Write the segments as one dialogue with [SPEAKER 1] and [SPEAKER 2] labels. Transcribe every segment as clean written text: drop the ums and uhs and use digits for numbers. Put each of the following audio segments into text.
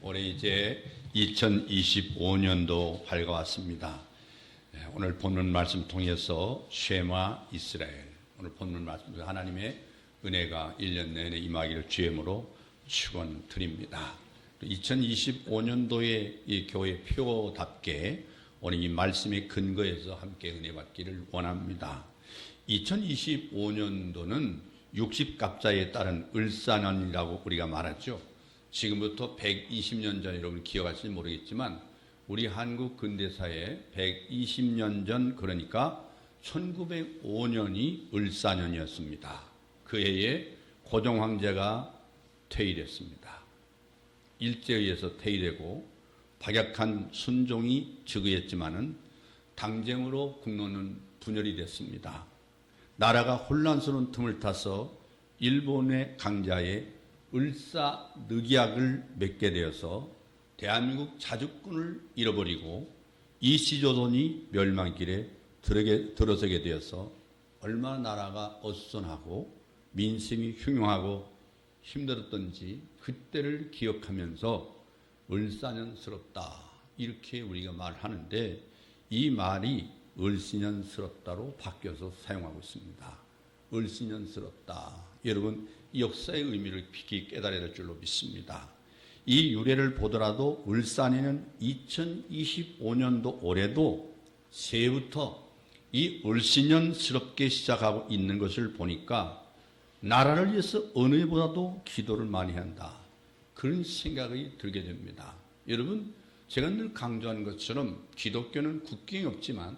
[SPEAKER 1] 올해 이제 2025년도 밝아왔습니다. 오늘 본문 말씀 통해서 쉐마 이스라엘, 오늘 본문 말씀 하나님의 은혜가 1년 내내 임하기를 주임으로 축원드립니다. 2025년도의 이 교회 표답게 오늘 이 말씀의 근거에서 함께 은혜 받기를 원합니다. 2025년도는 60갑자에 따른 을사년이라고 우리가 말하죠. 지금부터 120년 전, 여러분 기억하실지 모르겠지만 우리 한국 근대사에 120년 전, 그러니까 1905년이 을사년이었습니다. 그 해에 고종 황제가 퇴위됐습니다. 일제에 의해서 퇴위되고 박약한 순종이 즉위했지만은 당쟁으로 국론은 분열이 됐습니다. 나라가 혼란스러운 틈을 타서 일본의 강자의 을사늑약을 맺게 되어서 대한민국 자주권을 잃어버리고 이시조선이 멸망길에 들어서게 되어서 얼마나 나라가 어수선하고 민심이 흉흉하고 힘들었던지 그때를 기억하면서 을사년스럽다 이렇게 우리가 말하는데, 이 말이 을씨년스럽다로 바뀌어서 사용하고 있습니다. 을씨년스럽다. 여러분, 이 역사의 의미를 깊이 깨달아야 될 줄로 믿습니다. 이 유래를 보더라도 을사년은 2025년도 올해도 새해부터 이 을씨년스럽게 시작하고 있는 것을 보니까 나라를 위해서 어느 해보다도 기도를 많이 한다, 그런 생각이 들게 됩니다. 여러분, 제가 늘 강조하는 것처럼 기독교는 국경이 없지만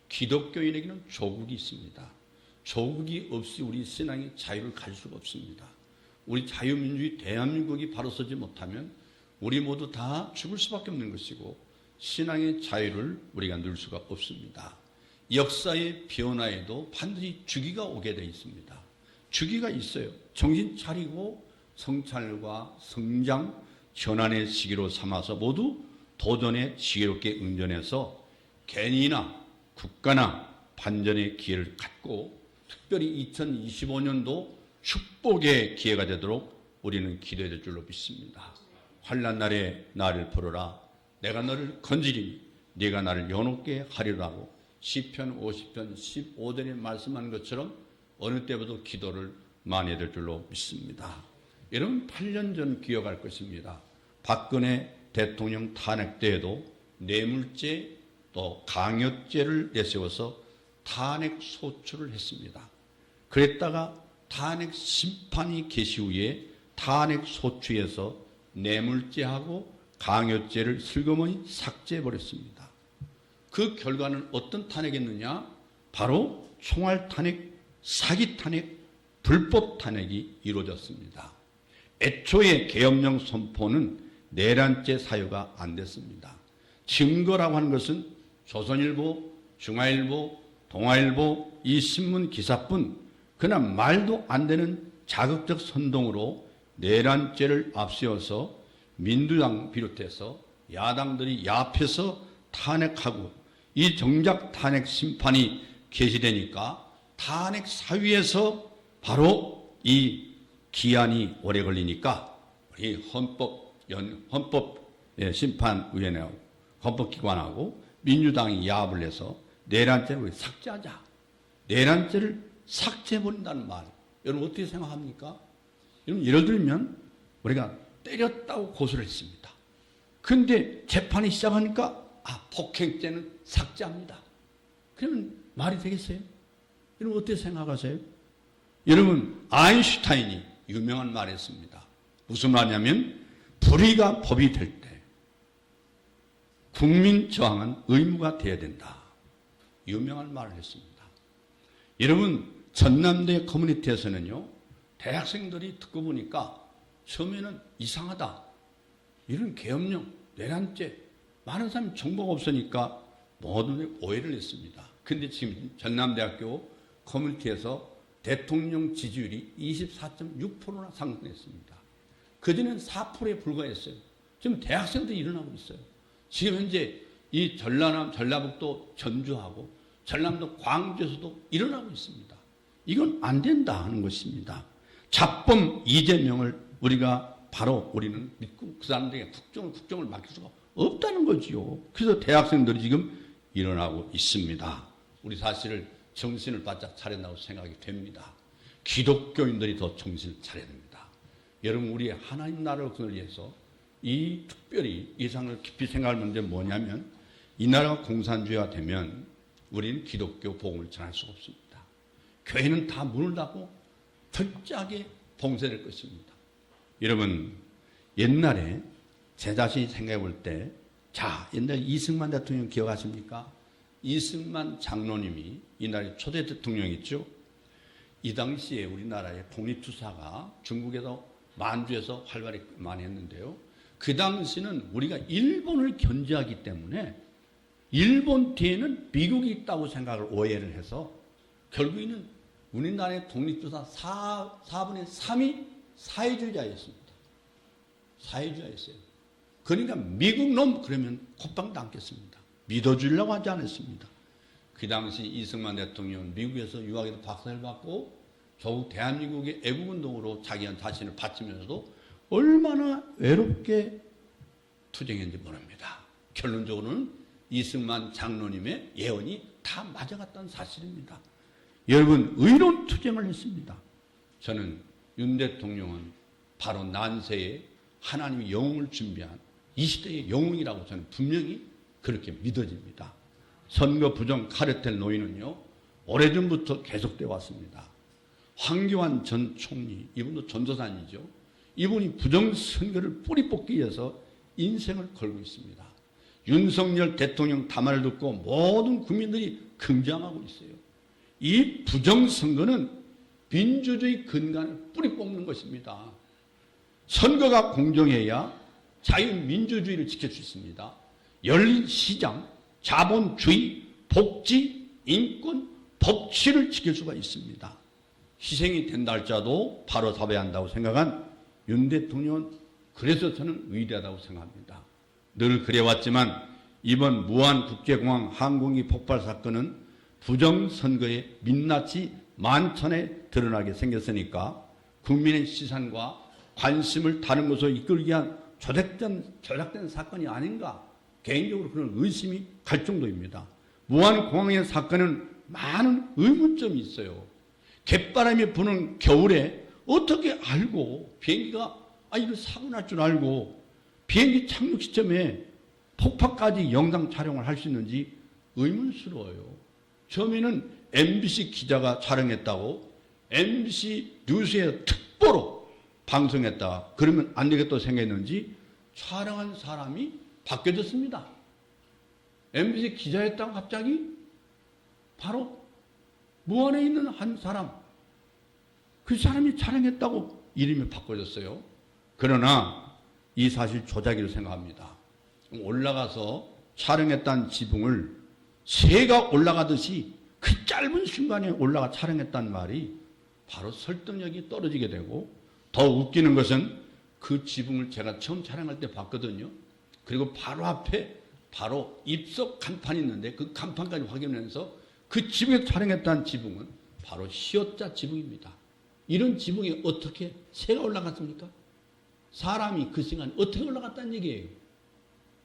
[SPEAKER 1] 기독교인에게는 조국이 있습니다. 조국이 없이 우리 신앙의 자유를 가질 수가 없습니다. 우리 자유민주주의 대한민국이 바로 서지 못하면 우리 모두 다 죽을 수밖에 없는 것이고 신앙의 자유를 우리가 누릴 수가 없습니다. 역사의 변화에도 반드시 주기가 오게 되어 있습니다. 주기가 있어요. 정신 차리고 성찰과 성장, 전환의 시기로 삼아서 모두 도전의 지혜롭게 응전해서 개인이나 국가나 반전의 기회를 갖고 특별히 2025년도 축복의 기회가 되도록 우리는 기도해야 될 줄로 믿습니다. 환난 날에 나를 부르라. 내가 너를 건지리니 네가 나를 연옥게 하리라고 시편 50편 15절에 말씀하는 것처럼 어느 때보다 기도를 많이 해야 될 줄로 믿습니다. 여러분, 8년 전 기억할 것입니다. 박근혜 대통령 탄핵 때에도 뇌물죄 또 강요죄를 내세워서 탄핵 소추를 했습니다. 그랬다가 탄핵 심판이 계시 후에 탄핵 소추에서 뇌물죄하고 강요죄를 슬그머니 삭제해버렸습니다. 그 결과는 어떤 탄핵이었느냐? 바로 총알 탄핵, 사기 탄핵, 불법 탄핵이 이루어졌습니다. 애초에 계엄령 선포는 내란죄 사유가 안 됐습니다. 증거라고 하는 것은 조선일보, 중화일보, 동아일보 이 신문 기사뿐, 그러나 말도 안 되는 자극적 선동으로 내란죄를 앞세워서 민주당 비롯해서 야당들이 야합해서 탄핵하고 이 정작 탄핵 심판이 개시되니까 탄핵 사위에서 바로 이 기한이 오래 걸리니까 우리 헌법심판위원회하고 헌법기관하고 민주당이 야합을 해서 내란죄를 삭제하자. 내란죄를 삭제해버린다는 말, 여러분 어떻게 생각합니까? 여러분, 예를 들면 우리가 때렸다고 고소를 했습니다. 그런데 재판이 시작하니까 폭행죄는 삭제합니다. 그러면 말이 되겠어요? 여러분 어떻게 생각하세요? 여러분, 아인슈타인이 유명한 말을 했습니다. 무슨 말이냐면 불의가 법이 될 때 국민 저항은 의무가 되어야 된다. 유명한 말을 했습니다. 여러분, 전남대 커뮤니티에서는요, 대학생들이 듣고 보니까 처음에는 이상하다, 이런 계엄령, 내란죄, 많은 사람이 정보가 없으니까 모든 오해를 했습니다. 근데 지금 전남대학교 커뮤니티에서 대통령 지지율이 24.6%나 상승했습니다. 그전에는 4%에 불과했어요. 지금 대학생들이 일어나고 있어요. 지금 현재 이 전라남, 전라북도 전주하고 전남도 광주에서도 일어나고 있습니다. 이건 안 된다 하는 것입니다. 잡범 이재명을 우리가 바로 우리는 믿고 그 사람들에게 국정을 맡길 수가 없다는 거지요. 그래서 대학생들이 지금 일어나고 있습니다. 우리 사실을 정신을 바짝 차린다고 생각이 됩니다. 기독교인들이 더 정신을 차려야 됩니다. 여러분, 우리 하나님 나라를 위해서 이 특별히 이 상을 깊이 생각할 문제 뭐냐면, 이 나라가 공산주의가 되면 우리는 기독교 복음을 전할 수가 없습니다. 교회는 다 문을 닫고 철저하게 봉쇄될 것입니다. 여러분, 옛날에 제 자신이 생각해 볼 때, 자, 옛날 이승만 대통령 기억하십니까? 이승만 장로님이 이 나라의 초대 대통령이었죠. 이 당시에 우리나라의 독립투사가 중국에서 만주에서 활발히 많이 했는데요. 그 당시는 우리가 일본을 견제하기 때문에 일본 뒤에는 미국이 있다고 생각을 오해를 해서 결국에는 우리나라의 독립투사 4분의 3이 사회주의자였습니다. 사회주의자였어요. 그러니까 미국 놈 그러면 콧방도 않겠습니다. 믿어주려고 하지 않았습니다. 그 당시 이승만 대통령은 미국에서 유학에서 박사를 받고 조국 대한민국의 애국운동으로 자기 자신을 바치면서도 얼마나 외롭게 투쟁했는지 모릅니다. 결론적으로는 이승만 장로님의 예언이 다 맞아갔다는 사실입니다. 여러분, 의로운 투쟁을 했습니다. 저는 윤 대통령은 바로 난세에 하나님이 영웅을 준비한 이 시대의 영웅이라고 저는 분명히 그렇게 믿어집니다. 선거 부정 카르텔 노예는요, 오래전부터 계속되어 왔습니다. 황교안 전 총리, 이분도 전도사님이죠. 이분이 부정선거를 뿌리 뽑기 위해서 인생을 걸고 있습니다. 윤석열 대통령 담화를 듣고 모든 국민들이 긍정하고 있어요. 이 부정선거는 민주주의 근간을 뿌리 뽑는 것입니다. 선거가 공정해야 자유민주주의를 지킬 수 있습니다. 열린 시장, 자본주의, 복지, 인권, 법치를 지킬 수가 있습니다. 희생이 된다 할지라도 바로 잡아야 한다고 생각한 윤 대통령은 그래서 저는 위대하다고 생각합니다. 늘 그래왔지만 이번 무안국제공항 항공기 폭발 사건은 부정선거의 민낯이 만천에 드러나게 생겼으니까 국민의 시선과 관심을 다른 곳으로 이끌기 위한 조작된 사건이 아닌가, 개인적으로 그런 의심이 갈 정도입니다. 무안공항의 사건은 많은 의문점이 있어요. 갯바람이 부는 겨울에 어떻게 알고 비행기가 이거 사고 날 줄 알고 비행기 착륙 시점에 폭파까지 영상 촬영을 할 수 있는지 의문스러워요. 처음에는 MBC 기자가 촬영했다고 MBC 뉴스에 특보로 방송했다. 그러면 안 되겠다고 생각했는지 촬영한 사람이 바뀌어졌습니다. MBC 기자였다가 갑자기 바로 무안에 있는 한 사람, 그 사람이 촬영했다고 이름이 바꿔졌어요. 그러나 이 사실 조작이라고 생각합니다. 올라가서 촬영했다는 지붕을 새가 올라가듯이 그 짧은 순간에 올라가 촬영했다는 말이 바로 설득력이 떨어지게 되고, 더 웃기는 것은 그 지붕을 제가 처음 촬영할 때 봤거든요. 그리고 바로 앞에 바로 입석 간판이 있는데 그 간판까지 확인하면서 그 지붕에서 촬영했다는 지붕은 바로 시옷자 지붕입니다. 이런 지붕에 어떻게 새가 올라갔습니까? 사람이 그 시간에 어떻게 올라갔다는 얘기예요.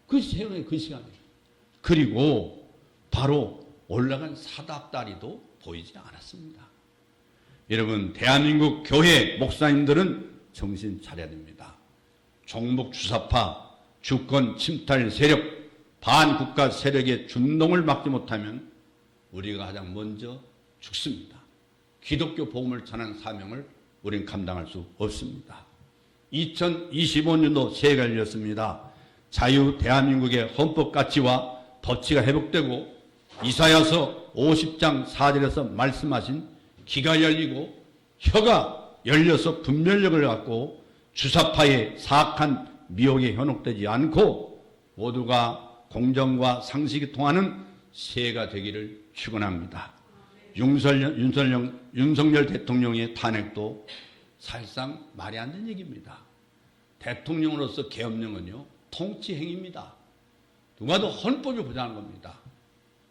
[SPEAKER 1] 그 세상에 그 시간에. 그리고 바로 올라간 사닥다리도 보이지 않았습니다. 여러분, 대한민국 교회 목사님들은 정신 차려야 됩니다. 종북 주사파, 주권 침탈 세력, 반국가 세력의 준동을 막지 못하면 우리가 가장 먼저 죽습니다. 기독교 복음을 전하는 사명을 우리는 감당할 수 없습니다. 2025년도 새해가 열렸습니다. 자유 대한민국의 헌법 가치와 법치가 회복되고 이사야서 50장 4절에서 말씀하신 귀가 열리고 혀가 열려서 분별력을 갖고 주사파의 사악한 미혹에 현혹되지 않고 모두가 공정과 상식이 통하는 새해가 되기를 축원합니다. 윤석열 대통령의 탄핵도 사실상 말이 안 되는 얘기입니다. 대통령으로서 계엄령은요, 통치행위입니다. 누가 더 헌법을 보장하는 겁니다.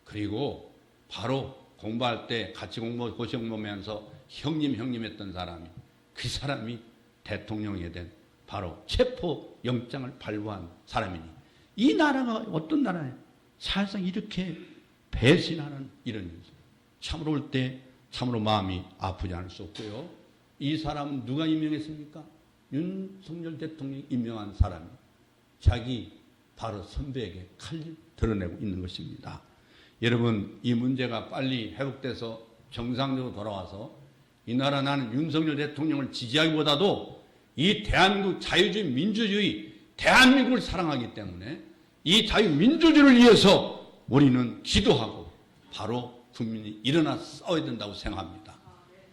[SPEAKER 1] 그리고 바로 공부할 때 같이 고시 공부하면서 형님 했던 사람이, 그 사람이 대통령이 된 바로 체포 영장을 발부한 사람이니 이 나라가 어떤 나라예요? 사실상 이렇게 배신하는 이런 일이죠. 참으로 올 때 참으로 마음이 아프지 않을 수 없고요. 이 사람은 누가 임명했습니까? 윤석열 대통령이 임명한 사람이 자기 바로 선배에게 칼을 드러내고 있는 것입니다. 여러분, 이 문제가 빨리 회복돼서 정상적으로 돌아와서 이 나라 나는 윤석열 대통령을 지지하기보다도 이 대한민국 자유주의 민주주의 대한민국을 사랑하기 때문에 이 자유민주주의를 위해서 우리는 기도하고 바로 국민이 일어나 싸워야 된다고 생각합니다.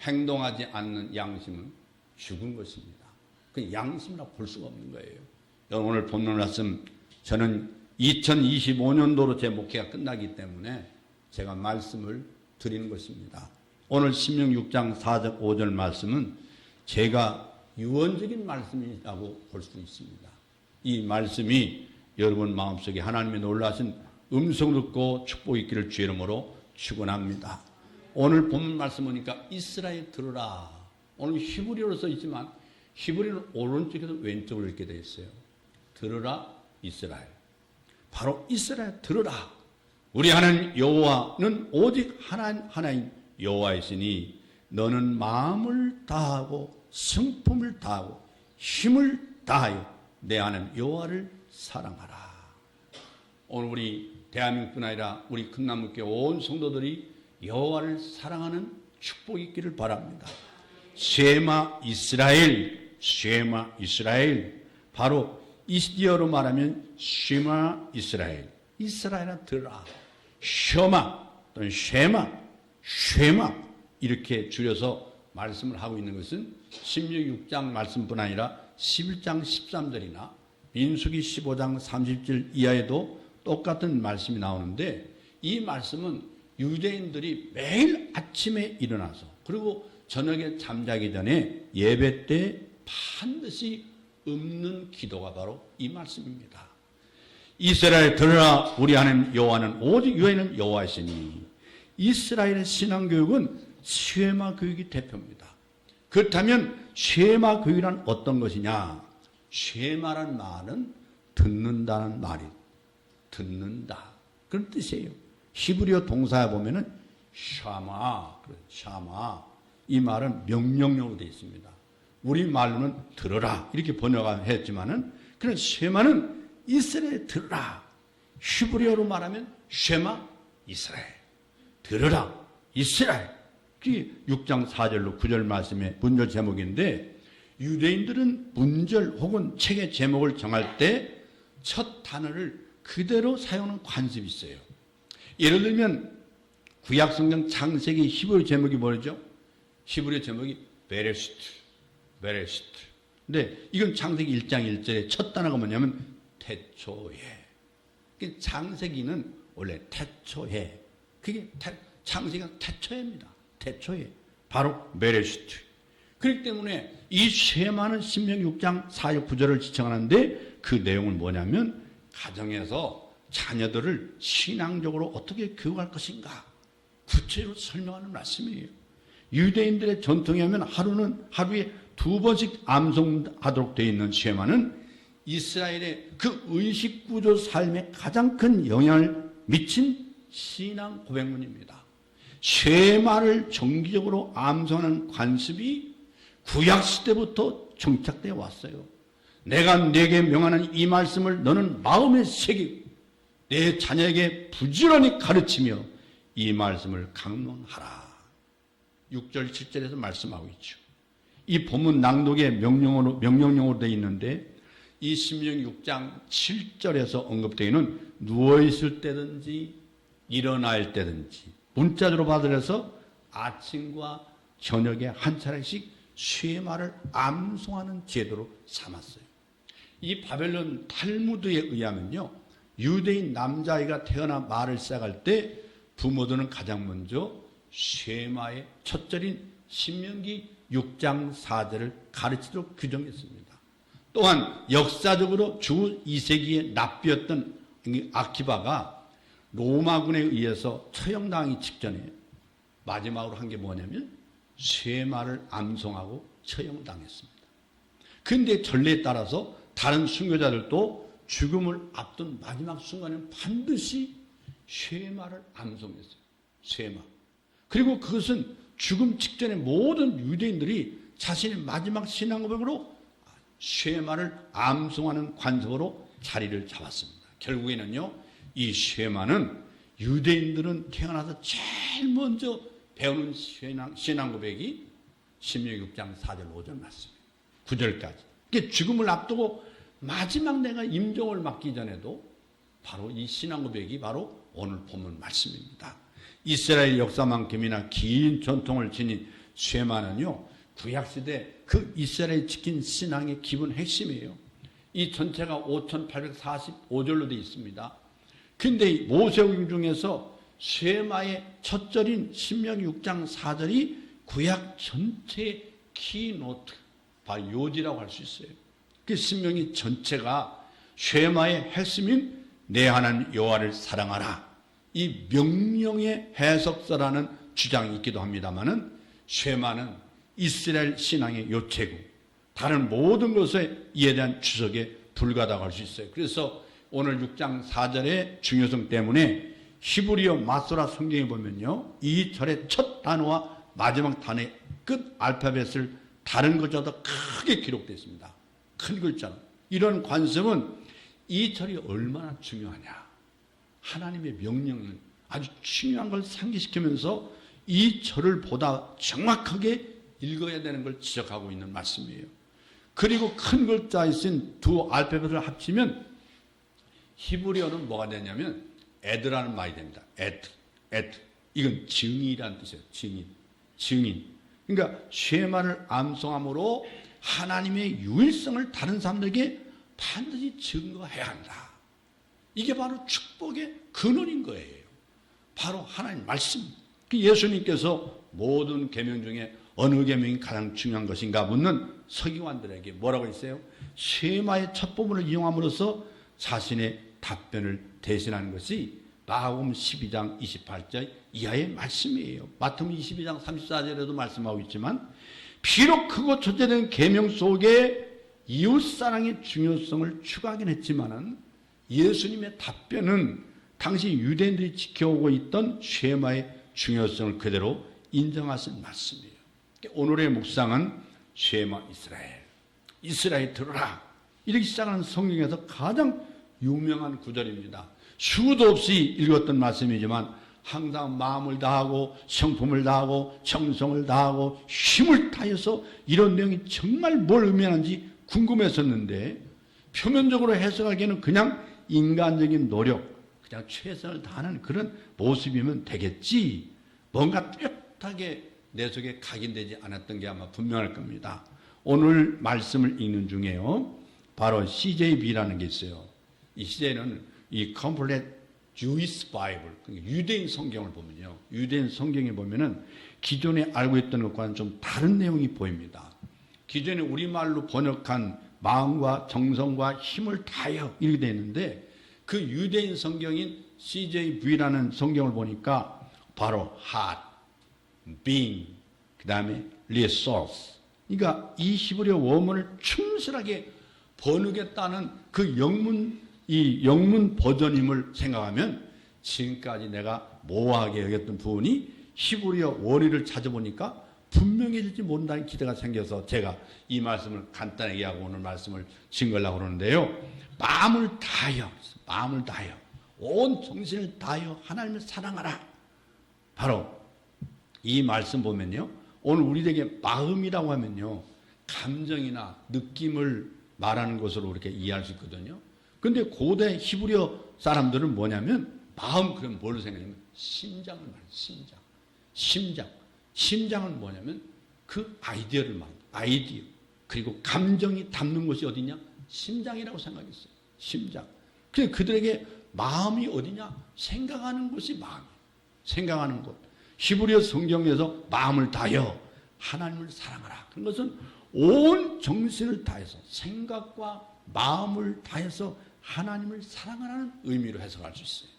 [SPEAKER 1] 행동하지 않는 양심은 죽은 것입니다. 그 양심이라 볼 수가 없는 거예요. 오늘 본문 말씀 저는 2025년도로 제 목회가 끝나기 때문에 제가 말씀을 드리는 것입니다. 오늘 신명 6장 4절 5절 말씀은 제가 유언적인 말씀이라고 볼 수 있습니다. 이 말씀이 여러분 마음속에 하나님의 놀라신 음성 듣고 축복 있기를 주의 이름으로 축원합니다. 오늘 본문 말씀 보니까 이스라엘 들으라. 오늘 히브리어로 써 있지만 히브리어는 오른쪽에서 왼쪽으로 읽게 되어 있어요. 들으라 이스라엘. 바로 이스라엘 들으라. 우리 하나님 여호와는 오직 하나님 여호와이시니 너는 마음을 다하고 성품을 다하고 힘을 다하여 내 하나님 여호와를 사랑하라. 오늘 우리 대한민국뿐 아니라 우리 큰나무교회 온 성도들이 여호와를 사랑하는 축복이 있기를 바랍니다. 쉐마 이스라엘, 쉐마 이스라엘. 바로 이스라엘로 말하면 쉐마 이스라엘. 이스라엘아 들으라. 셔마 또는 쉐마, 쉐마 이렇게 줄여서 말씀을 하고 있는 것은 신명 6장 말씀뿐 아니라 11장 13절이나 민수기 15장 30절 이하에도 똑같은 말씀이 나오는데 이 말씀은 유대인들이 매일 아침에 일어나서 그리고 저녁에 잠자기 전에 예배 때 반드시 읊는 기도가 바로 이 말씀입니다. 이스라엘 들으라 우리 하나님 여호와는 오직 유일한 여호와이시니. 이스라엘의 신앙교육은 쉐마 교육이 대표입니다. 그렇다면 쉐마 교육이란 어떤 것이냐? 쉐마란 말은 듣는다는 말이 듣는다 그런 뜻이에요. 히브리어 동사에 보면은 샤마 이 말은 명령형으로 되어 있습니다. 우리 말로는 들어라 이렇게 번역했지만은 그런 쉐마는 이스라엘 들으라. 히브리어로 말하면 쉐마 이스라엘 들으라 이스라엘. 그게 6장 4절로 9절 말씀의 문절 제목인데 유대인들은 문절 혹은 책의 제목을 정할 때 첫 단어를 그대로 사용하는 관습이 있어요. 예를 들면 구약성경 창세기 히브리 제목이 뭐죠? 히브리 제목이 베레시트. 근데 이건 창세기 1장 1절의 첫 단어가 뭐냐면 태초에. 창세기는 원래 태초에. 그게 창세기가 태초에입니다. 태초에. 바로 베레시트. 그렇기 때문에 이 쉐마는 신명 6장 4절 9절을 지칭하는데 그 내용은 뭐냐면 가정에서 자녀들을 신앙적으로 어떻게 교육할 것인가 구체적으로 설명하는 말씀이에요. 유대인들의 전통에 하면 하루에 2번씩 암송하도록 되어 있는 쉐마는 이스라엘의 그 의식구조 삶에 가장 큰 영향을 미친 신앙 고백문입니다. 쉐마를 정기적으로 암송하는 관습이 구약시대부터 정착되어 왔어요. 내가 네게 명하는 이 말씀을 너는 마음에 새기고 내 자녀에게 부지런히 가르치며 이 말씀을 강론하라. 6절 7절에서 말씀하고 있죠. 이 본문 낭독의 명령용어로 되어 있는데 이 신명 6장 7절에서 언급되어 있는 누워있을 때든지 일어날 때든지 문자적으로 받으려서 아침과 저녁에 한 차례씩 쉐마를 암송하는 제도로 삼았어요. 이 바벨론 탈무드에 의하면요, 유대인 남자아이가 태어나 말을 시작할 때 부모들은 가장 먼저 쉐마의 첫 절인 신명기 6장 4절을 가르치도록 규정했습니다. 또한 역사적으로 주 2세기의 납비였던 아키바가 로마군에 의해서 처형당하기 직전에 마지막으로 한 게 뭐냐면 쉐마를 암송하고 처형당했습니다. 근데 전례에 따라서 다른 순교자들도 죽음을 앞둔 마지막 순간에는 반드시 쉐마를 암송했어요. 쉐마. 그리고 그것은 죽음 직전에 모든 유대인들이 자신의 마지막 신앙 고백으로 쉐마를 암송하는 관습으로 자리를 잡았습니다. 결국에는요, 이 쉐마는 유대인들은 태어나서 제일 먼저 배우는 신앙 고백이 신명기 6장 4절 5절 말씀이에요. 9절까지. 이게 죽음을 앞두고 마지막 내가 임종을 맡기 전에도 바로 이 신앙 고백이 바로 오늘 본문 말씀입니다. 이스라엘 역사만큼이나 긴 전통을 지닌 쉐마는요, 구약시대 그 이스라엘이 지킨 신앙의 기본 핵심이에요. 이 전체가 5845절로 되어 있습니다. 근데 모세오경 중에서 쉐마의 첫 절인 신명기 6장 4절이 구약 전체의 키노트, 바로 요지라고 할 수 있어요. 그 신명기 전체가 쉐마의 핵심인 내 하나님 여호와를 사랑하라, 이 명령의 해석서라는 주장이 있기도 합니다마는 쉐마는 이스라엘 신앙의 요체고 다른 모든 것에 이에 대한 추석에 불과하다고 할 수 있어요. 그래서 오늘 6장 4절의 중요성 때문에 히브리어 마소라 성경에 보면요, 이 절의 첫 단어와 마지막 단어의 끝 알파벳을 다른 것보다 크게 기록되어 있습니다. 큰 글자로. 이런 관점은 이 절이 얼마나 중요하냐, 하나님의 명령은 아주 중요한 걸 상기시키면서 이 절을 보다 정확하게 읽어야 되는 걸 지적하고 있는 말씀이에요. 그리고 큰 글자에 쓴 두 알파벳을 합치면 히브리어는 뭐가 되냐면 에드라는 말이 됩니다. 에드. 이건 증인이라는 뜻이에요. 증인. 그러니까 쉐마를 암송함으로 하나님의 유일성을 다른 사람들에게 반드시 증거해야 한다. 이게 바로 축복의 근원인 거예요. 바로 하나님 말씀. 예수님께서 모든 계명 중에 어느 계명이 가장 중요한 것인가 묻는 서기관들에게 뭐라고 했어요? 쉐마의 첫 부분을 이용함으로써 자신의 답변을 대신하는 것이 마가복음 12장 28절 이하의 말씀이에요. 마태복음 22장 34절에도 말씀하고 있지만 비록 크고 초제된 계명 속에 이웃사랑의 중요성을 추가하긴 했지만은 예수님의 답변은 당시 유대인들이 지켜오고 있던 쉐마의 중요성을 그대로 인정하신 말씀이에요. 오늘의 묵상은 쉐마 이스라엘 들으라, 이렇게 시작하는 성경에서 가장 유명한 구절입니다. 수도 없이 읽었던 말씀이지만 항상 마음을 다하고 성품을 다하고 정성을 다하고 힘을 다해서 이런 내용이 정말 뭘 의미하는지 궁금했었는데 표면적으로 해석하기에는 그냥 인간적인 노력, 그냥 최선을 다하는 그런 모습이면 되겠지, 뭔가 뚜렷하게 내 속에 각인되지 않았던 게 아마 분명할 겁니다. 오늘 말씀을 읽는 중에요, 바로 CJB라는 게 있어요. 이 CJ는 이 Complete Jewish Bible, 유대인 성경을 보면요, 유대인 성경에 보면은 기존에 알고 있던 것과는 좀 다른 내용이 보입니다. 기존에 우리말로 번역한 마음과 정성과 힘을 다하여 이렇게 되어 있는데 그 유대인 성경인 CJV라는 성경을 보니까 바로 heart, being, 그 다음에 resource, 그러니까 이 히브리어 원문을 충실하게 번역했다는 그 영문 버전임을 생각하면 지금까지 내가 모호하게 여겼던 부분이 히브리어 원의를 찾아보니까 분명해질지 모른다는 기대가 생겨서 제가 이 말씀을 간단하게 하고 오늘 말씀을 증거하려고 그러는데요. 마음을 다하여 온 정신을 다하여 하나님을 사랑하라. 바로 이 말씀 보면요, 오늘 우리에게 마음이라고 하면요, 감정이나 느낌을 말하는 것으로 이렇게 이해할 수 있거든요. 근데 고대 히브리어 사람들은 뭐냐면 마음, 그럼 뭘로 생각하냐면 심장을 말해요. 심장은 뭐냐면 그 아이디어를 말해요. 아이디어. 그리고 감정이 담는 것이 어디냐? 심장이라고 생각했어요. 심장. 그래서 그들에게 마음이 어디냐? 생각하는 것이 마음이에요. 생각하는 것. 히브리어 성경에서 마음을 다하여 하나님을 사랑하라. 그런 것은 온 정신을 다해서 생각과 마음을 다해서 하나님을 사랑하라는 의미로 해석할 수 있어요.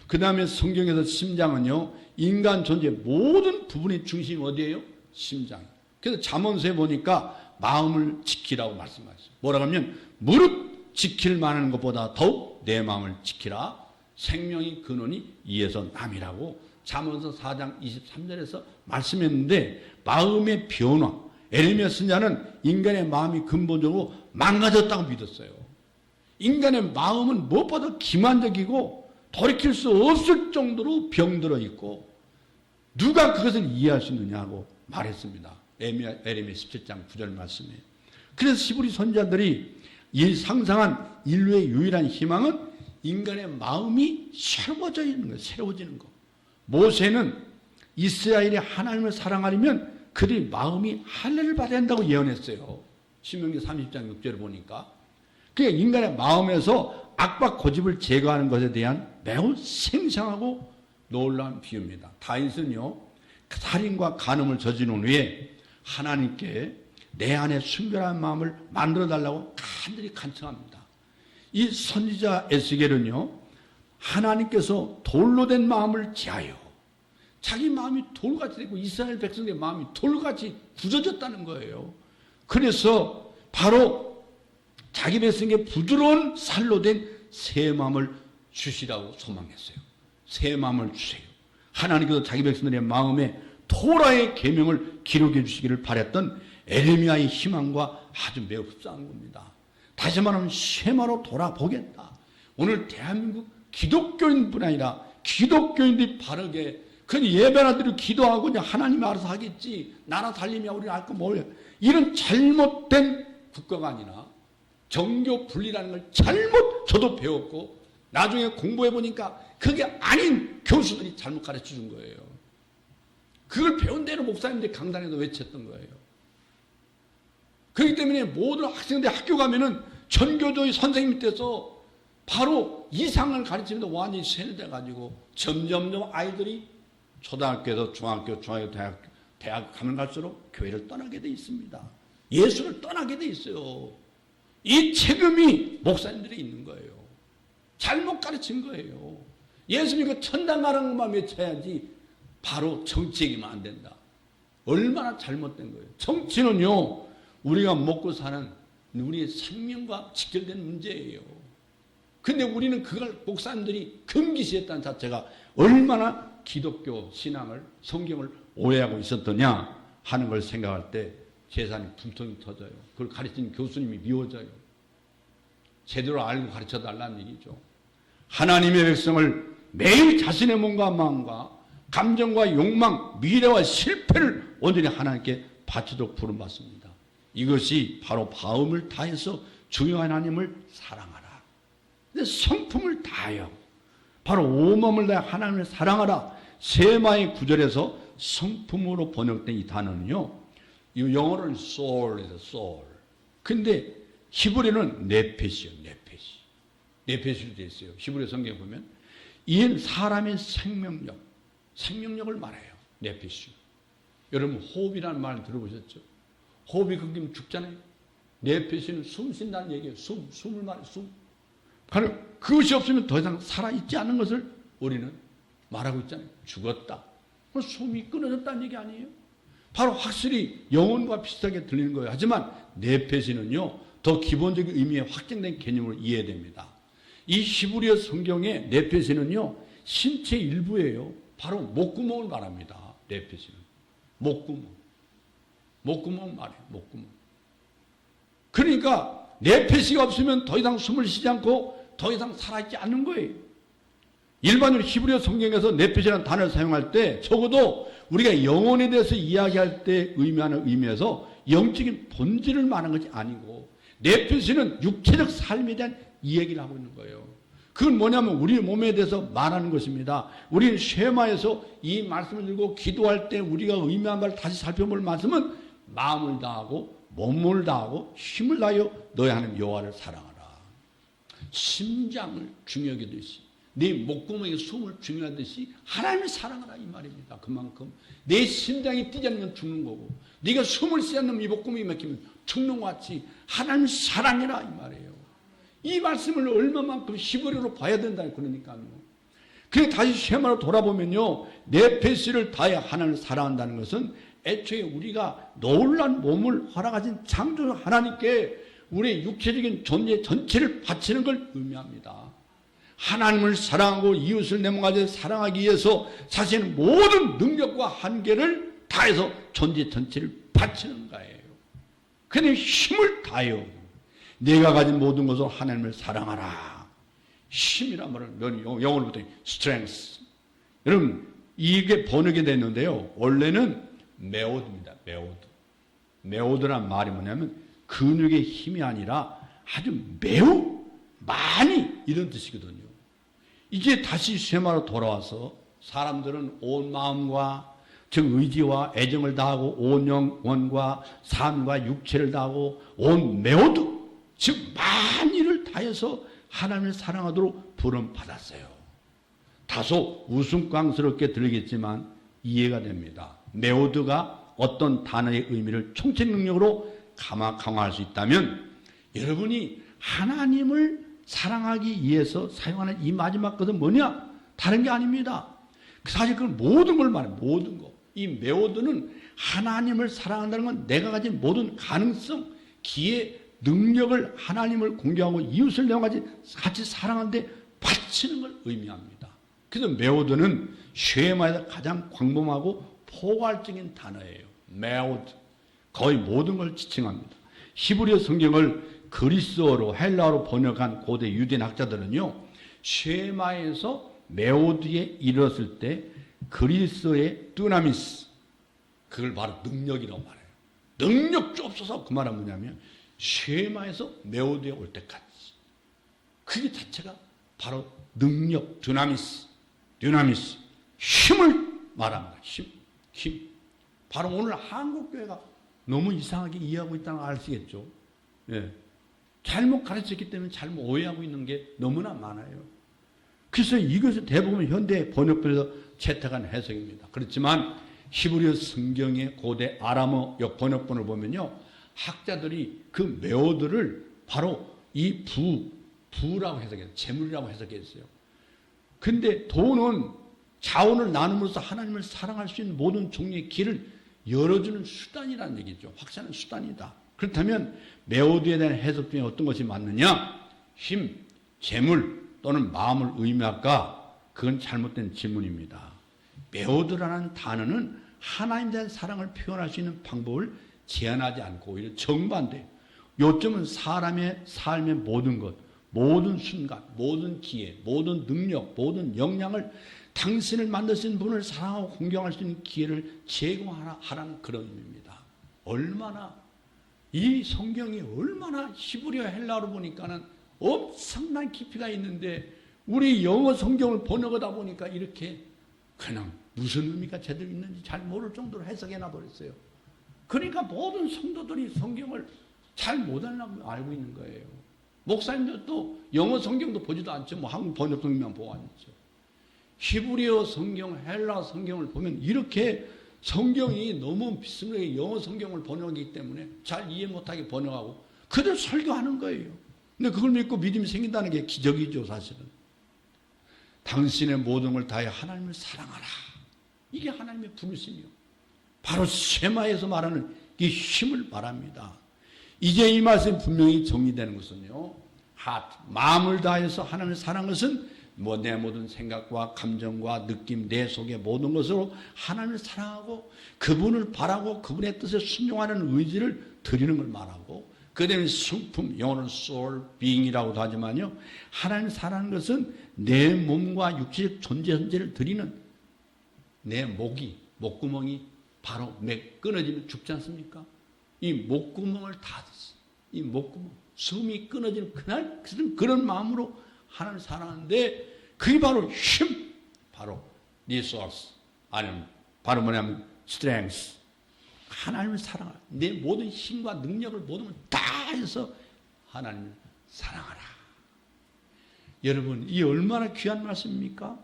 [SPEAKER 1] 그 다음에 성경에서 심장은요, 인간 존재 모든 부분의 중심이 어디예요? 심장이에요. 그래서 잠언서에 보니까 마음을 지키라고 말씀하셨어요. 뭐라고 하면 무릇 지킬 만한 것보다 더욱 내 마음을 지키라. 생명의 근원이 이에서 남이라고 잠언서 4장 23절에서 말씀했는데, 마음의 변화, 에레미야 선지자는 인간의 마음이 근본적으로 망가졌다고 믿었어요. 인간의 마음은 무엇보다 기만적이고 돌이킬 수 없을 정도로 병들어 있고 누가 그것을 이해할 수 있느냐고 말했습니다. 에레미야 17장 9절 말씀이에요. 그래서 히브리 선지자들이 이 상상한 인류의 유일한 희망은 인간의 마음이 새로워져 있는 거예요. 새로워지는 거. 모세는 이스라엘이 하나님을 사랑하려면 그들이 마음이 할례를 받아야 한다고 예언했어요. 신명기 30장 6절을 보니까. 그게 인간의 마음에서 악과 고집을 제거하는 것에 대한 매우 생생하고 놀라운 비유입니다. 다윗은요, 살인과 간음을 저지른 후에 하나님께 내 안에 순결한 마음을 만들어달라고 간절히 간청합니다. 이 선지자 에스겔은요, 하나님께서 돌로 된 마음을 제하여 자기 마음이 돌같이 되고 이스라엘 백성의 마음이 돌같이 굳어졌다는 거예요. 그래서 바로 자기 백성에게 부드러운 살로 된 새 마음을 주시라고 소망했어요. 새 마음을 주세요. 하나님께서 자기 백성들의 마음에 토라의 계명을 기록해 주시기를 바랬던 에레미야의 희망과 아주 매우 흡사한 겁니다. 다시 말하면 쉐마로 돌아보겠다. 오늘 대한민국 기독교인뿐 아니라 기독교인들이 바르게 그 예배나들이 기도하고 그냥 하나님이 알아서 하겠지, 나라 살림이야 우리는 알 거 몰라, 이런 잘못된 국가가 아니라 정교 분리라는 걸 잘못 저도 배웠고 나중에 공부해 보니까 그게 아닌 교수들이 잘못 가르쳐 준 거예요. 그걸 배운 대로 목사님들이 강단에서 외쳤던 거예요. 그렇기 때문에 모든 학생들이 학교 가면은 전교조의 선생님 밑에서 바로 이상을 가르치면서 완전히 세뇌돼 가지고 점점점 아이들이 초등학교에서 중학교, 대학 가면 갈수록 교회를 떠나게 돼 있습니다. 예수를 떠나게 돼 있어요. 이 책임이 목사님들이 있는 거예요. 잘못 가르친 거예요. 예수 믿고 천당 가라는 것만 외쳐야지 바로 정치 얘기만 안 된다. 얼마나 잘못된 거예요. 정치는요, 우리가 먹고 사는 우리의 생명과 직결된 문제예요. 근데 우리는 그걸 목사님들이 금기시했다는 자체가 얼마나 기독교 신앙을, 성경을 오해하고 있었더냐 하는 걸 생각할 때 재산이 분통이 터져요. 그걸 가르치는 교수님이 미워져요. 제대로 알고 가르쳐 달라는 얘기죠. 하나님의 백성을 매일 자신의 몸과 마음과 감정과 욕망, 미래와 실패를 온전히 하나님께 바치도록 부름받습니다. 이것이 바로 마음을 다해서 주 하나님을 사랑하라. 근데 성품을 다하여 바로 온몸을 다해 하나님을 사랑하라. 세마의 구절에서 성품으로 번역된 이 단어는요, 이 영어로는 soul이에요. soul. 근데 히브리는 네페시요. 네페시로 되어 있어요. 히브리 성경에 보면 이는 사람의 생명력을 말해요. 네페시. 여러분 호흡이라는 말 들어보셨죠? 호흡이 끊기면 죽잖아요. 네페시는 숨 쉰다는 얘기예요. 숨을 말해요. 숨. 그것이 없으면 더 이상 살아있지 않은 것을 우리는 말하고 있잖아요. 죽었다. 숨이 끊어졌다는 얘기 아니에요? 바로 확실히 영혼과 비슷하게 들리는 거예요. 하지만 네페시는요, 더 기본적인 의미의 확정된 개념을 이해해야 됩니다. 이 히브리어 성경의 네페시는요, 신체 일부예요. 바로 목구멍을 말합니다. 네페시는. 목구멍 말해요. 목구멍. 그러니까 네페시가 없으면 더 이상 숨을 쉬지 않고 더 이상 살아있지 않는 거예요. 일반적으로 히브리어 성경에서 네페시라는 단어를 사용할 때 적어도 우리가 영혼에 대해서 이야기할 때 의미하는 의미에서 영적인 본질을 말하는 것이 아니고 네페시는 육체적 삶에 대한 이야기를 하고 있는 거예요. 그건 뭐냐면 우리 몸에 대해서 말하는 것입니다. 우리는 쉐마에서 이 말씀을 들고 기도할 때 우리가 의미한 바를 다시 살펴볼 말씀은 마음을 다하고 몸을 다하고 힘을 다하여 너희 하나님 여호와를 사랑하라. 심장을 중요하게 여기듯이 네 목구멍에 숨을 중요하듯이 하나님을 사랑하라 이 말입니다. 그만큼 내 심장이 뛰지 않으면 죽는 거고 네가 숨을 쉬지 않으면 이 목구멍이 막히면 죽는 것 같이 하나님을 사랑해라 이 말이에요. 이 말씀을 얼마만큼 히브리어로 봐야 된다 그러니까요. 그래 다시 쉐마로 돌아보면요, 네페시를 다해 하나님을 사랑한다는 것은 애초에 우리가 놀란 몸을 허락하신 창조 하나님께 우리의 육체적인 존재 전체를 바치는 걸 의미합니다. 하나님을 사랑하고 이웃을 내 몸과 같이 사랑하기 위해서 자신의 모든 능력과 한계를 다해서 존재 전체를 바치는 거예요. 그런데 힘을 다해요. 내가 가진 모든 것으로 하나님을 사랑하라. 힘이란 말은 영어로 보통 strength. 여러분 이게 번역이 됐는데요. 원래는 메오드입니다. 메오드란 말이 뭐냐면 근육의 힘이 아니라 아주 매우 많이 이런 뜻이거든요. 이제 다시 쇠마로 돌아와서 사람들은 온 마음과 즉 의지와 애정을 다하고 온 영혼과 삶과 육체를 다하고 온 메오드 즉 만일을 다해서 하나님을 사랑하도록 부름받았어요. 다소 우스꽝스럽게 들리겠지만 이해가 됩니다. 메오드가 어떤 단어의 의미를 총책 능력으로 강화할 수 있다면 여러분이 하나님을 사랑하기 위해서 사용하는 이 마지막 것은 뭐냐? 다른 게 아닙니다. 사실 그건 모든 걸 말해요. 모든 거. 이 메오드는 하나님을 사랑한다는 건 내가 가진 모든 가능성, 기회, 능력을 하나님을 공경하고 이웃을 내가 같이 사랑하는데 바치는 걸 의미합니다. 그래서 메오드는 쉐마에서 가장 광범하고 포괄적인 단어예요. 메오드. 거의 모든 걸 지칭합니다. 히브리어 성경을 그리스어로 헬라어로 번역한 고대 유대인 학자들은요. 쉐마에서 메오드에 이르렀을 때 그리스어의 듀나미스 그걸 바로 능력이라고 말해요. 능력 좁소서 그 말은 뭐냐면 쉐마에서 메오드에 올 때까지 그게 자체가 바로 능력 듀나미스 힘을 말합니다. 힘. 바로 오늘 한국교회가 너무 이상하게 이해하고 있다는 걸 아시겠죠? 예. 잘못 가르쳤기 때문에 잘못 오해하고 있는 게 너무나 많아요. 그래서 이것은 대부분 현대 번역본에서 채택한 해석입니다. 그렇지만 히브리어 성경의 고대 아람어 번역본을 보면요. 학자들이 그 메오드를 바로 이 부라고 해석했어요. 재물이라고 해석했어요. 근데 돈은 자원을 나눔으로써 하나님을 사랑할 수 있는 모든 종류의 길을 열어주는 수단이라는 얘기죠. 확실한 수단이다. 그렇다면 메오드에 대한 해석 중에 어떤 것이 맞느냐? 힘, 재물 또는 마음을 의미할까? 그건 잘못된 질문입니다. 메오드라는 단어는 하나님에 대한 사랑을 표현할 수 있는 방법을 제한하지 않고 오히려 정반대. 요점은 사람의 삶의 모든 것, 모든 순간, 모든 기회, 모든 능력, 모든 역량을 당신을 만드신 분을 사랑하고 공경할 수 있는 기회를 제공하라는 그런 의미입니다. 얼마나 이 성경이 얼마나 히브리어 헬라어로 보니까는 엄청난 깊이가 있는데 우리 영어 성경을 번역하다 보니까 이렇게 그냥 무슨 의미가 제대로 있는지 잘 모를 정도로 해석해놔 버렸어요. 그러니까 모든 성도들이 성경을 잘 못하려고 알고 있는 거예요. 목사님들도 영어 성경도 보지도 않죠. 뭐 한국 번역 성경만 보고 앉죠. 히브리어 성경, 헬라 성경을 보면 이렇게 성경이 너무 비스무리하게 영어 성경을 번역하기 때문에 잘 이해 못하게 번역하고 그대로 설교하는 거예요. 근데 그걸 믿고 믿음이 생긴다는 게 기적이죠, 사실은. 당신의 모든 걸 다해 하나님을 사랑하라. 이게 하나님의 부르심이요. 바로 쉐마에서 말하는 이 힘을 말합니다. 이제 이 말씀이 분명히 정리되는 것은요. 마음을 다해서 하나님을 사랑하는 것은 내 모든 생각과 감정과 느낌, 내 속의 모든 것으로 하나님을 사랑하고 그분을 바라고 그분의 뜻에 순종하는 의지를 드리는 걸 말하고 그 다음에 성품, 영어는 soul, being이라고도 하지만요. 하나님을 사랑하는 것은 내 몸과 육체적 존재 현재를 드리는 내 목구멍이 바로 끊어지면 죽지 않습니까? 이 목구멍을 닫았어. 이 목구멍, 숨이 끊어지는 그런 마음으로 하나님을 사랑하는데 그게 바로 힘, 바로 resource, 아니면 바로 뭐냐면 strength. 하나님을 사랑하라. 내 모든 힘과 능력을 모든 걸 다 해서 하나님을 사랑하라. 여러분, 이 얼마나 귀한 말씀입니까?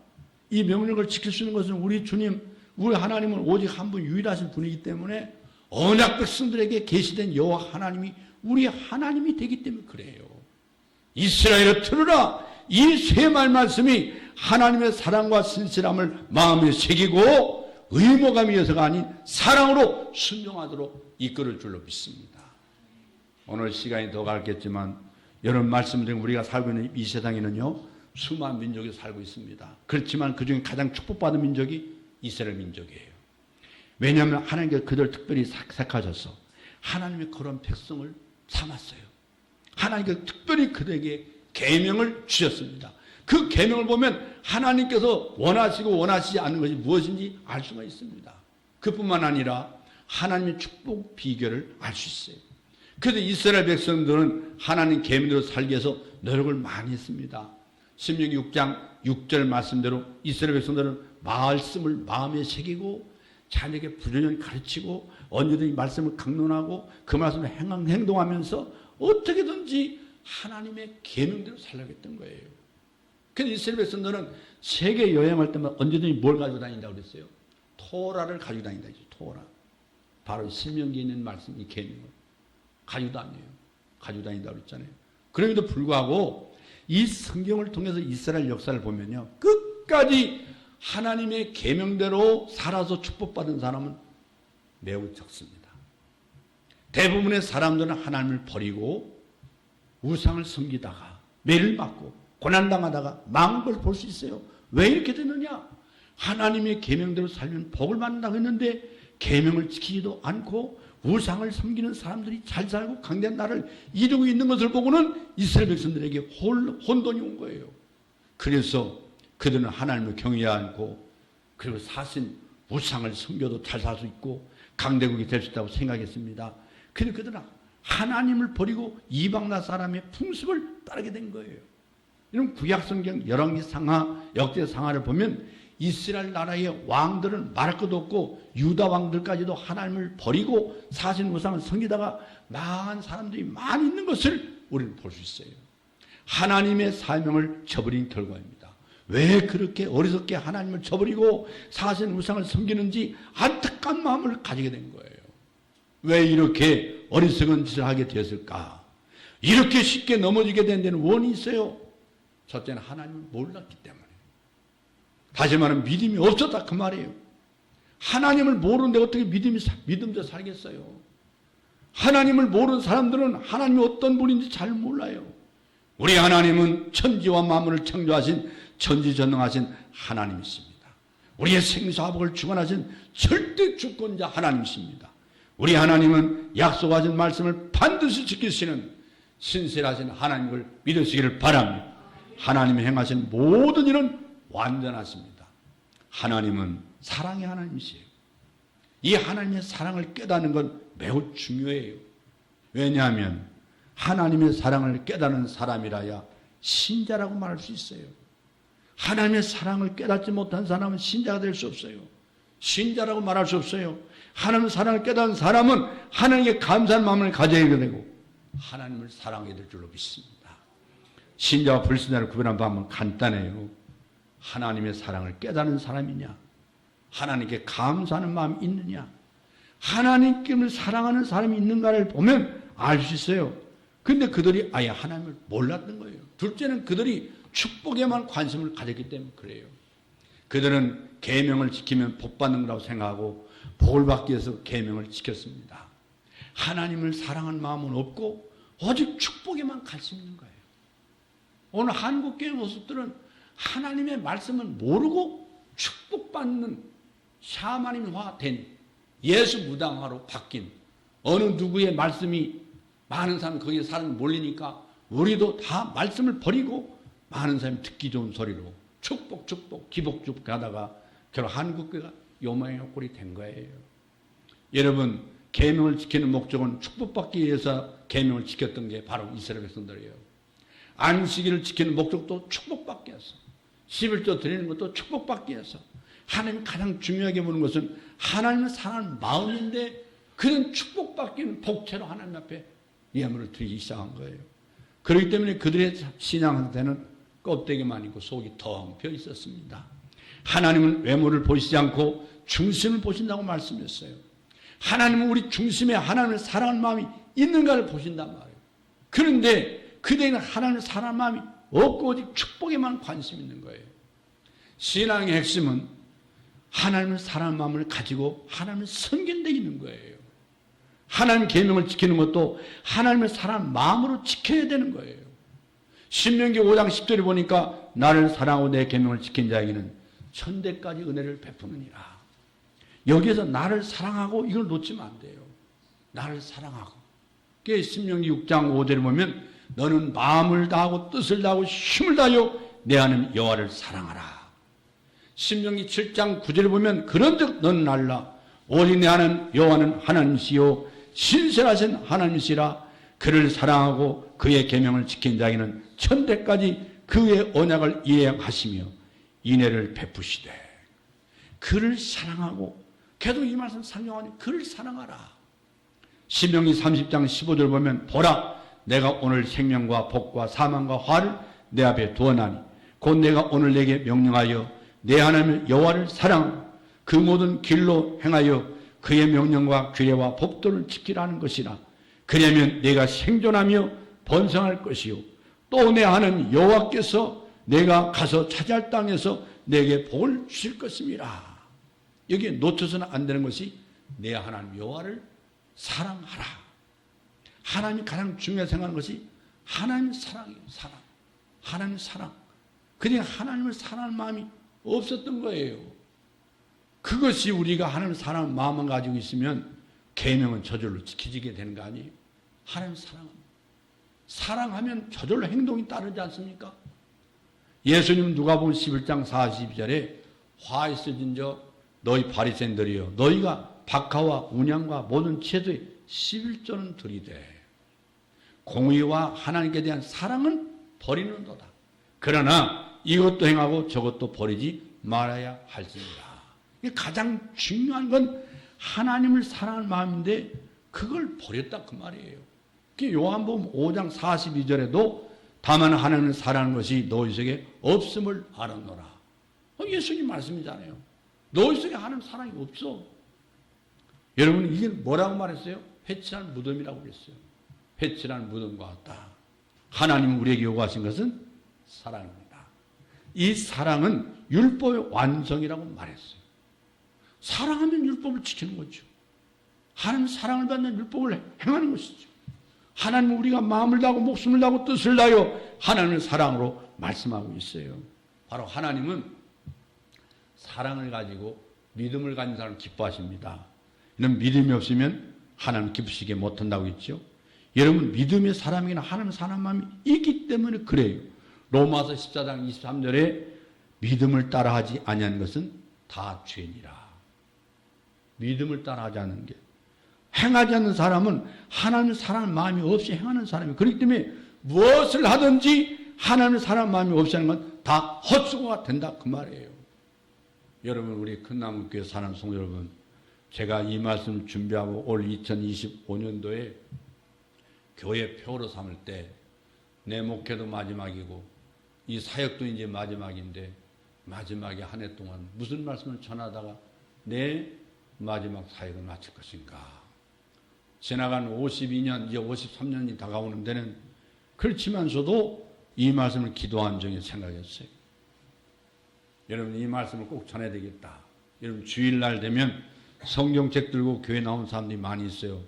[SPEAKER 1] 이 명령을 지킬 수 있는 것은 우리 주님, 우리 하나님은 오직 한 분 유일하신 분이기 때문에 언약 백성들에게 계시된 여호와 하나님이 우리 하나님이 되기 때문에 그래요. 이스라엘아 들으라. 이 세 말 말씀이 하나님의 사랑과 신실함을 마음에 새기고 의무감에 의해서가 아닌 사랑으로 순종하도록 이끌어 줄로 믿습니다. 오늘 시간이 더 가겠지만 여러분 말씀드린 우리가 살고 있는 이 세상에는요 수많은 민족이 살고 있습니다. 그렇지만 그중에 가장 축복받은 민족이 이스라엘 민족이에요. 왜냐하면 하나님께서 그들을 특별히 택하셔서 하나님의 거룩한 백성을 삼았어요. 하나님께서 특별히 그들에게 계명을 주셨습니다. 그 계명을 보면 하나님께서 원하시고 원하시지 않는 것이 무엇인지 알 수가 있습니다. 그뿐만 아니라 하나님의 축복 비결을 알 수 있어요. 그래서 이스라엘 백성들은 하나님 계명대로 살기 위해서 노력을 많이 했습니다. 신명기 6장 6절 말씀대로 이스라엘 백성들은 말씀을 마음에 새기고 자녀에게 부지런히 가르치고 언제든지 말씀을 강론하고 그 말씀을 행동하면서 어떻게든지 하나님의 계명대로 살려고 했던 거예요. 그래서 이스라엘 백성들은 세계 여행할 때마다 언제든지 뭘 가지고 다닌다고 그랬어요? 토라를 가지고 다닌다. 토라. 바로 신명기에 있는 말씀, 이 계명을 가지고 다녀요. 가지고 다닌다고 그랬잖아요. 그럼에도 불구하고 이 성경을 통해서 이스라엘 역사를 보면요. 끝까지 하나님의 계명대로 살아서 축복받은 사람은 매우 적습니다. 대부분의 사람들은 하나님을 버리고 우상을 섬기다가 매를 맞고 고난당하다가 망한 걸 볼 수 있어요. 왜 이렇게 되느냐? 하나님의 계명대로 살면 복을 받는다고 했는데 계명을 지키지도 않고 우상을 섬기는 사람들이 잘 살고 강대한 나라를 이루고 있는 것을 보고는 이스라엘 백성들에게 혼돈이 온 거예요. 그래서 그들은 하나님을 경외하지 않고 그리고 사신 우상을 섬겨도 잘 살 수 있고 강대국이 될 수 있다고 생각했습니다. 그런데 그들은 하나님을 버리고 이방나 사람의 풍습을 따르게 된 거예요. 이런 구약성경 열왕기 상하, 역대 상하를 보면 이스라엘 나라의 왕들은 말할 것도 없고 유다 왕들까지도 하나님을 버리고 사신 우상을 섬기다가 망한 사람들이 많이 있는 것을 우리는 볼 수 있어요. 하나님의 사명을 저버린 결과입니다. 왜 그렇게 어리석게 하나님을 저버리고 사신 우상을 섬기는지 안타까운 마음을 가지게 된 거예요. 왜 이렇게 어리석은 짓을 하게 되었을까? 이렇게 쉽게 넘어지게 된 데는 원인이 있어요. 첫째는 하나님을 몰랐기 때문에. 다시 말하면 믿음이 없었다 그 말이에요. 하나님을 모르는데 어떻게 믿음대로 살겠어요? 하나님을 모르는 사람들은 하나님이 어떤 분인지 잘 몰라요. 우리 하나님은 천지와 만물을 창조하신 전지전능하신 하나님이십니다. 우리의 생사복을 주관하신 절대 주권자 하나님이십니다. 우리 하나님은 약속하신 말씀을 반드시 지키시는 신실하신 하나님을 믿으시기를 바랍니다. 하나님이 행하신 모든 일은 완전하십니다. 하나님은 사랑의 하나님이시에요. 이 하나님의 사랑을 깨닫는 건 매우 중요해요. 왜냐하면 하나님의 사랑을 깨닫는 사람이라야 신자라고 말할 수 있어요. 하나님의 사랑을 깨닫지 못한 사람은 신자가 될 수 없어요. 신자라고 말할 수 없어요. 하나님의 사랑을 깨닫는 사람은 하나님께 감사한 마음을 가져야 되고 하나님을 사랑하게 될 줄로 믿습니다. 신자와 불신자를 구분하는 방법은 간단해요. 하나님의 사랑을 깨닫는 사람이냐? 하나님께 감사하는 마음이 있느냐? 하나님께 사랑하는 사람이 있는가를 보면 알 수 있어요. 근데 그들이 아예 하나님을 몰랐던 거예요. 둘째는 그들이 축복에만 관심을 가졌기 때문에 그래요. 그들은 계명을 지키면 복 받는 거라고 생각하고 복을 받기 위해서 계명을 지켰습니다. 하나님을 사랑하는 마음은 없고 오직 축복에만 관심 있는 거예요. 오늘 한국교회 모습들은 하나님의 말씀을 모르고 축복받는 샤머니즘화된 예수 무당화로 바뀐 어느 누구의 말씀이 많은 사람이 거기에 사람이 몰리니까 우리도 다 말씀을 버리고 많은 사람이 듣기 좋은 소리로 축복 기복 하다가 결국 한국교회가 요망의 꼴이 된 거예요. 여러분 계명을 지키는 목적은 축복받기 위해서 계명을 지켰던 게 바로 이스라엘 백성들이에요. 안식일을 지키는 목적도 축복받기 위해서 11조 드리는 것도 축복받기 위해서 하나님이 가장 중요하게 보는 것은 하나님을 사랑하는 마음인데 그런 축복받기는 복채로 하나님 앞에 예물을 드리기 시작한 거예요. 그렇기 때문에 그들의 신앙 상태는 껍데기만 있고 속이 텅 비어 있었습니다. 하나님은 외모를 보시지 않고 중심을 보신다고 말씀했어요. 하나님은 우리 중심에 하나님을 사랑하는 마음이 있는가를 보신단 말이에요. 그런데 그들에게는 하나님을 사랑하는 마음이 없고 오직 축복에만 관심 있는 거예요. 신앙의 핵심은 하나님을 사랑하는 마음을 가지고 하나님을 섬기는 데 있는 거예요. 하나님 계명을 지키는 것도 하나님을 사랑하는 마음으로 지켜야 되는 거예요. 신명기 5장 10절에 보니까 나를 사랑하고 내 계명을 지킨 자에게는 천대까지 은혜를 베푸느니라. 여기에서 나를 사랑하고 이걸 놓치면 안 돼요. 나를 사랑하고. 그게 신명기 6장 5절에 보면 너는 마음을 다하고 뜻을 다하고 힘을 다하여 내 하나님 여호와를 사랑하라. 신명기 7장 9절에 보면 그런즉 너는 알라 오직 내 하나님 여호와는 하나님이시요 신실하신 하나님이시라. 그를 사랑하고 그의 계명을 지킨 자에게는 천대까지 그의 언약을 이행하시며 인애를 베푸시되. 그를 사랑하고 계속 이 말씀 상용하니 그를 사랑하라. 신명기 30장 15절 보면 보라 내가 오늘 생명과 복과 사망과 화를 내 앞에 두어나니 곧 내가 오늘 내게 명령하여 내 하나님 여호와를 사랑하고 그 모든 길로 행하여 그의 명령과 규례와 법도를 지키라는 것이라. 그러면 내가 생존하며 번성할 것이요 또 내 하나님 여호와께서 내가 가서 차지할 땅에서 내게 복을 주실 것입니다. 여기에 놓쳐서는 안 되는 것이 내 하나님 여호와를 사랑하라. 하나님이 가장 중요하게 생각하는 것이 하나님 사랑이에요. 사랑. 하나님 사랑. 그러니까 하나님을 사랑하는 마음이 없었던 거예요. 그것이 우리가 하나님을 사랑하는 마음만 가지고 있으면 계명은 저절로 지켜지게 되는 거 아니에요. 하나님 사랑합니다. 사랑하면 저절로 행동이 따르지 않습니까? 예수님 누가복음 11장 42절에 화 있어진저 너희 바리새인들이여 너희가 박하와 운양과 모든 채소의 11조는 들이되 공의와 하나님께 대한 사랑은 버리는도다. 그러나 이것도 행하고 저것도 버리지 말아야 할지니라. 가장 중요한 건 하나님을 사랑하는 마음인데 그걸 버렸다 그 말이에요. 요한복음 5장 42절에도 다만 하나님을 사랑하는 것이 너희 속에 없음을 알았노라. 예수님 말씀이잖아요. 너희 속에 하나님 사랑이 없어. 여러분 이게 뭐라고 말했어요? 회칠한 무덤이라고 그랬어요. 회칠한 무덤과 같다. 하나님은 우리에게 요구하신 것은 사랑입니다. 이 사랑은 율법의 완성이라고 말했어요. 사랑하면 율법을 지키는 거죠. 하나님 사랑을 받는 율법을 행하는 것이죠. 하나님은 우리가 마음을 다하고 목숨을 다하고 뜻을 다하여 하나님의 사랑으로 말씀하고 있어요. 바로 하나님은 사랑을 가지고 믿음을 가진 사람을 기뻐하십니다. 이런 믿음이 없으면 하나님 기쁘시게 못한다고 했죠. 여러분 믿음의 사람이나 하나님 사랑하는 마음이 있기 때문에 그래요. 로마서 14장 23절에 믿음을 따라하지 아니하는 것은 다 죄니라. 믿음을 따라하지 않는 게 행하지 않는 사람은 하나님을 사랑하는 마음이 없이 행하는 사람이에요. 그렇기 때문에 무엇을 하든지 하나님을 사랑하는 마음이 없이 하는 건 다 헛수고가 된다 그 말이에요. 여러분 우리 큰나무교회 사는 성도 여러분, 제가 이 말씀 준비하고 올 2025년도에 교회 표로 삼을 때 내 목회도 마지막이고 이 사역도 이제 마지막인데 마지막에 한 해 동안 무슨 말씀을 전하다가 내 마지막 사역을 마칠 것인가. 지나간 52년 이제 53년이 다가오는 데는 그렇지만서도 이 말씀을 기도한 중에 생각했어요. 여러분 이 말씀을 꼭 전해야 되겠다. 여러분 주일날 되면 성경책 들고 교회 나온 사람들이 많이 있어요.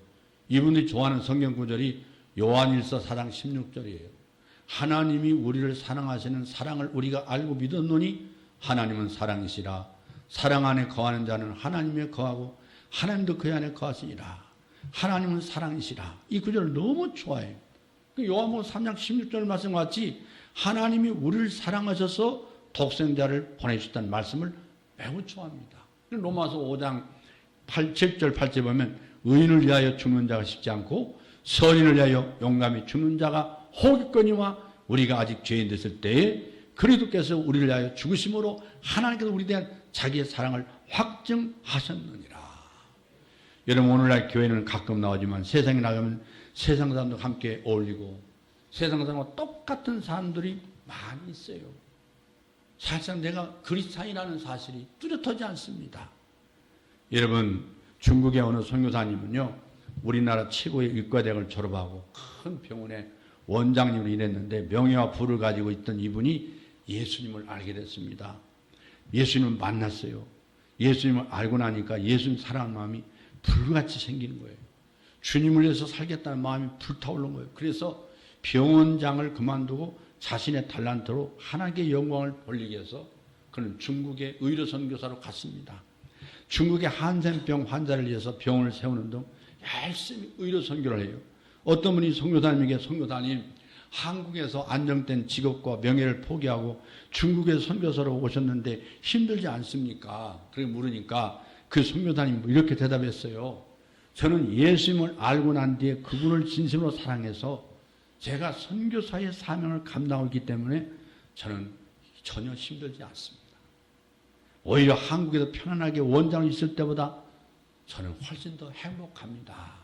[SPEAKER 1] 이분들이 좋아하는 성경 구절이 요한일서 4장 16절이에요. 하나님이 우리를 사랑하시는 사랑을 우리가 알고 믿었노니 하나님은 사랑이시라. 사랑 안에 거하는 자는 하나님에 거하고 하나님도 그 안에 거하시니라. 하나님은 사랑이시라. 이 구절을 너무 좋아해요. 요한복음 3장 16절 말씀과 같이 하나님이 우리를 사랑하셔서 독생자를 보내주셨다는 말씀을 매우 좋아합니다. 로마서 5장 7절 8절 보면 의인을 위하여 죽는 자가 쉽지 않고 선인을 위하여 용감히 죽는 자가 혹있거니와 우리가 아직 죄인 됐을 때에 그리스도께서 우리를 위하여 죽으심으로 하나님께서 우리에 대한 자기의 사랑을 확증하셨느니라. 여러분 오늘날 교회는 가끔 나오지만 세상에 나가면 세상 사람들과 함께 어울리고 세상 사람과 똑같은 사람들이 많이 있어요. 사실상 내가 그리스도인이라는 사실이 뚜렷하지 않습니다. 여러분 중국의 어느 선교사님은요 우리나라 최고의 의과대학을 졸업하고 큰 병원에 원장님으로 일했는데 명예와 부를 가지고 있던 이분이 예수님을 알게 됐습니다. 예수님을 만났어요. 예수님을 알고 나니까 예수님 사랑하는 마음이 불같이 생기는 거예요. 주님을 위해서 살겠다는 마음이 불타오르는 거예요. 그래서 병원장을 그만두고 자신의 달란트로 하나님께 영광을 돌리기 위해서 그는 중국의 의료 선교사로 갔습니다. 중국의 한센병 환자를 위해서 병원을 세우는 등 열심히 의료 선교를 해요. 어떤 분이 선교사님에게 선교사님, 한국에서 안정된 직업과 명예를 포기하고 중국의 선교사로 오셨는데 힘들지 않습니까? 그렇게 물으니까 그 선교사님이 이렇게 대답했어요. 저는 예수님을 알고 난 뒤에 그분을 진심으로 사랑해서 제가 선교사의 사명을 감당하고 있기 때문에 저는 전혀 힘들지 않습니다. 오히려 한국에서 편안하게 원장이 있을 때보다 저는 훨씬 더 행복합니다.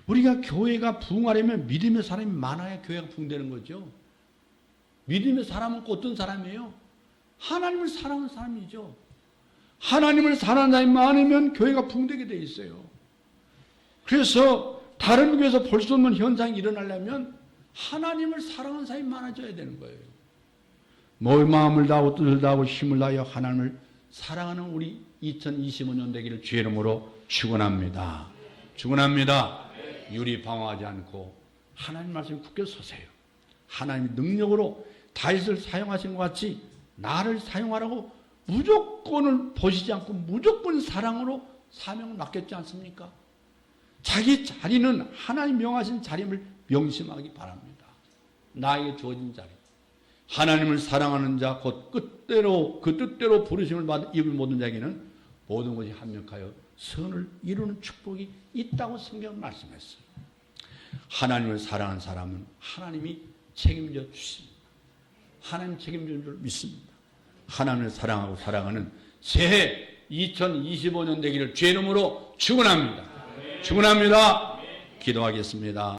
[SPEAKER 1] 우리가 교회가 부흥하려면 믿음의 사람이 많아야 교회가 부흥되는 거죠. 믿음의 사람은 어떤 사람이에요? 하나님을 사랑하는 사람이죠. 하나님을 사랑하는 사람이 많으면 교회가 부흥되게 돼 있어요. 그래서 다른 교회에서 볼 수 없는 현상이 일어나려면 하나님을 사랑하는 사람이 많아져야 되는 거예요. 마음을 다하고 뜻을 다하고 힘을 다하여 하나님을 사랑하는 우리 2025년 되기를 주의 이름으로 축원합니다. 축원합니다. 유리 방황하지 않고 하나님 말씀에 굳게 서세요. 하나님의 능력으로 다윗을 사용하신 것 같이 나를 사용하라고 무조건을 보시지 않고 무조건 사랑으로 사명을 맡겼지 않습니까? 자기 자리는 하나님 명하신 자리임을 명심하기 바랍니다. 나에게 주어진 자리. 하나님을 사랑하는 자 곧 끝대로 그 뜻대로 부르심을 받은 입을 모든 자에게는 모든 것이 합력하여 선을 이루는 축복이 있다고 성경은 말씀했어요. 하나님을 사랑하는 사람은 하나님이 책임져 주십니다. 하나님 책임져 줄 믿습니다. 하나님을 사랑하고 살아가는 새해 2025년 되기를 주의 이름으로 축원합니다. 축원합니다. 기도하겠습니다.